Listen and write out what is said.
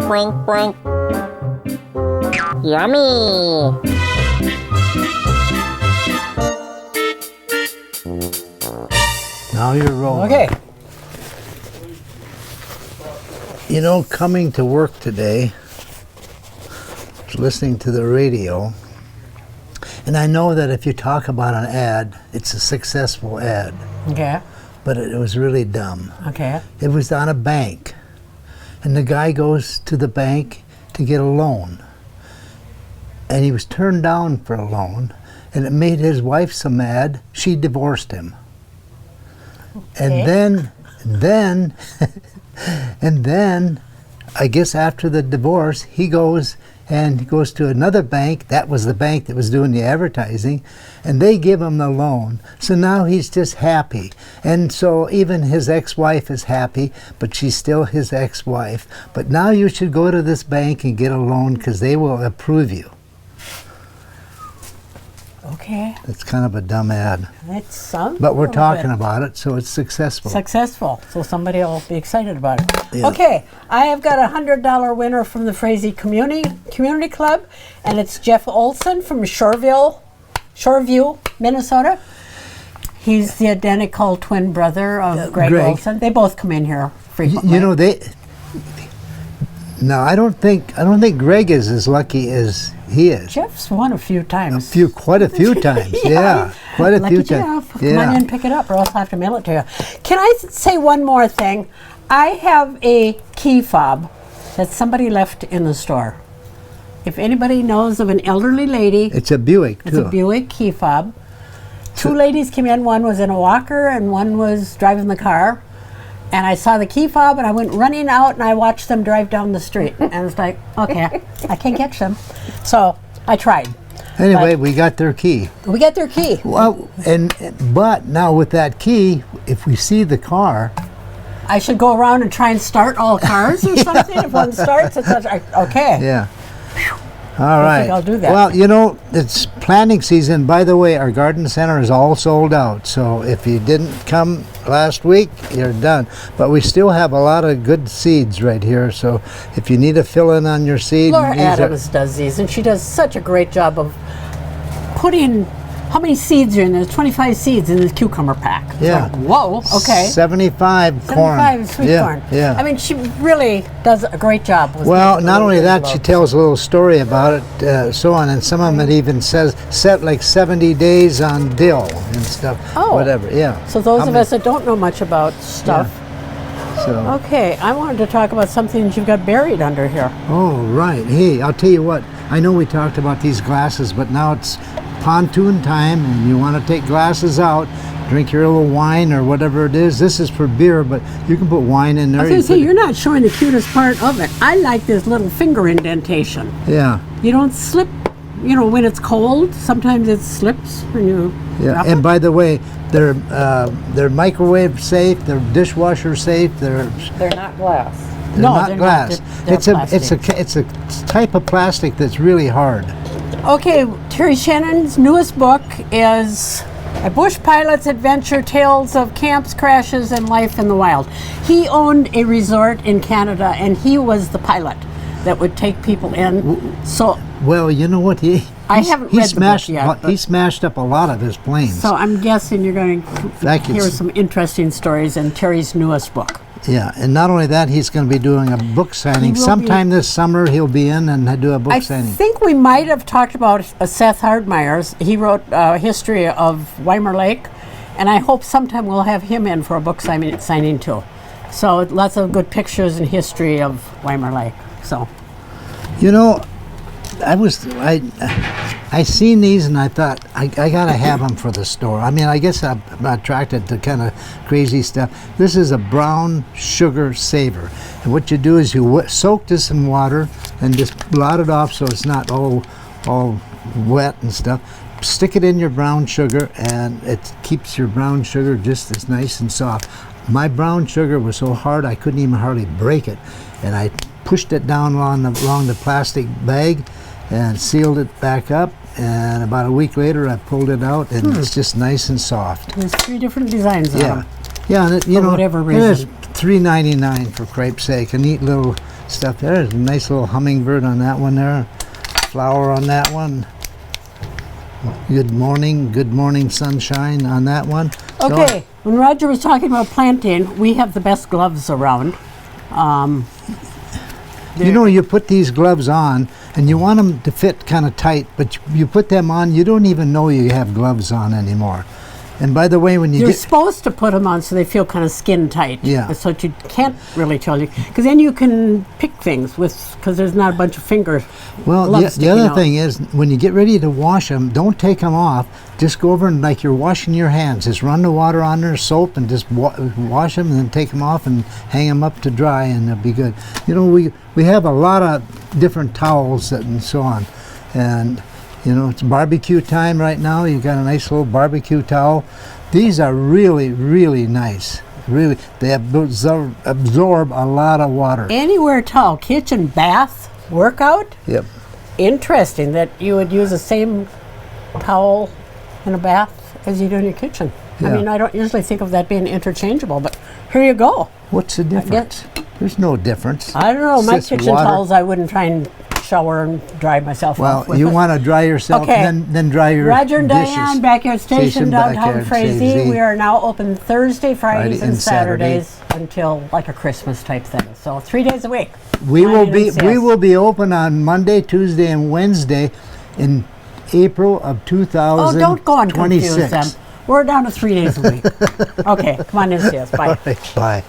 Boink, boink. Yummy. Now you're rolling. Okay. You know, coming to work today, listening to the radio, and I know that if you talk about an ad, it's a successful ad, Okay. but it was really dumb. Okay. It was on a bank, and the guy goes to the bank to get a loan, and he was turned down for a loan, and it made his wife so mad, she divorced him. And then, and then, I guess after the divorce, he goes to another bank. That was the bank that was doing the advertising, and they give him the loan. So now he's just happy. And so even his ex-wife is happy, but she's still his ex-wife. But now you should go to this bank and get a loan because they will approve you. Okay. It's kind of a dumb ad. That sounds. But we're a little talking bit about it, so it's successful. successful. So somebody will be excited about it. Yeah. Okay. I have got a $100 winner from the Frazee Community Club, and it's Jeff Olson from Shoreview, Minnesota. He's the identical twin brother of Greg Olson. They both come in here frequently. You know, No, I don't think Greg is as lucky as he is. Jeff's won a few times. Quite a few times. Yeah, quite a Lucky few Jeff. times. Come on in, pick it up, or else I'll have to mail it to you. Can I say one more thing? I have a key fob that somebody left in the store. If anybody knows of an elderly lady, It's a Buick it's too. a Buick key fob. Two ladies came in. One was in a walker, and one was driving the car. And I saw the key fob, and I went running out, and I watched them drive down the street. And I was like, okay, I can't catch them. So I tried. Anyway, we got their key. We got their key. Well, but now with that key, if we see the car, I should go around and try and start all cars or something. If one starts, it's okay. yeah. All right. think I'll do that. Well, you know, it's planting season. By the way, our garden center is all sold out. So if you didn't come last week, you're done. But we still have a lot of good seeds right here. So if you need a fill-in on your seed, Laura Adams does these, and she does such a great job of putting. How many seeds are in there? 25 seeds in this cucumber pack. It's Yeah. like, whoa. Okay. 75 corn. 75 sweet corn. Yeah. I mean, she really does a great job. With Well, the not only that, envelopes. she tells a little story about it, so on, and some of them it even says set like 70 days on dill and stuff. Oh. Whatever. Yeah. So those How of many- us that don't know much about stuff. So. Okay, I wanted to talk about something that you've got buried under here. Oh, right. Hey, I'll tell you what. I know we talked about these glasses, but now it's pontoon time, and you want to take glasses out, drink your little wine or whatever it is. This is for beer, but you can put wine in there. I was going to You say, put- you're not showing the cutest part of it. I like this little finger indentation. Yeah. You don't slip, you know, when it's cold. Sometimes it slips when you Yeah. drop And it. by the way, they're microwave safe. They're dishwasher safe. They're not glass. not they're glass. They're it's a type of plastic that's really hard. Okay, Terry Shannon's newest book is A Bush Pilot's Adventure, Tales of Camps, Crashes, and Life in the Wild. He owned a resort in Canada, and he was the pilot that would take people in. So Well, you know what? I haven't read the book yet, He smashed up a lot of his planes. So I'm guessing you're going to That hear gets- some interesting stories in Terry's newest book. Yeah, and not only that, he's going to be doing a book signing. will Sometime this summer, he'll be in and do a book I signing. think we might have talked about Seth Hardmeyer's. He wrote a history of Weimar Lake, and I hope sometime we'll have him in for a book signing too. So lots of good pictures and history of Weimar Lake. So You know, I seen these and I thought I gotta have them for the store. I mean, I guess I'm attracted to kind of crazy stuff. This is a brown sugar saver, and what you do is you soak this in water and just blot it off so it's not all wet and stuff. Stick it in your brown sugar, and it keeps your brown sugar just as nice and soft. My brown sugar was so hard I couldn't even hardly break it, and I pushed it down along the plastic bag and sealed it back up, and about a week later I pulled it out, and it's just nice and soft. there's 3 different designs on Yeah, them. yeah, and For whatever it is reason. $3.99 for crepe's sake. A neat little stuff. There's a nice little hummingbird on that one there. Flower on that one. Good morning sunshine on that one. Okay, when Roger was talking about planting, we have the best gloves around. You know, you put these gloves on and you want them to fit kind of tight, but you put them on, you don't even know you have gloves on anymore. And by the way, when you You're get... supposed to put them on so they feel kind of skin tight. Yeah. So that you can't really tell you, because then you can pick things with, because there's not a bunch of fingers. Well, gloves the other sticking out. thing is, when you get ready to wash them, don't take them off. Just go over and like you're washing your hands. Just run the water on there, soap, and just wash them, and then take them off and hang them up to dry, and they'll be good. You know, we have a lot of different towels and so on, and you know, it's barbecue time right now. You got a nice little barbecue towel. These are really, really nice. Really, they absorb a lot of water. Anywhere towel, kitchen, bath, workout. Yep. Interesting that you would use the same towel in a bath as you do in your kitchen. Yeah. I mean, I don't usually think of that being interchangeable, but here you go. What's the difference? There's no difference. I don't know. It's My just kitchen water. towels, I wouldn't try and shower and dry myself off Well, with you it. want to dry yourself, Okay. then dry your Roger and dishes. Diane, Backyard Station, downtown Backyard Frazee. Station. We are now open Thursday, Fridays, Friday and Saturdays until like a Christmas type thing. So 3 days a week. We will Friday and we will be open on Monday, Tuesday, and Wednesday in April of 2026. Oh, don't go and confuse them. We're down to 3 days a week. Okay, come on in and see us. Bye. All right, bye.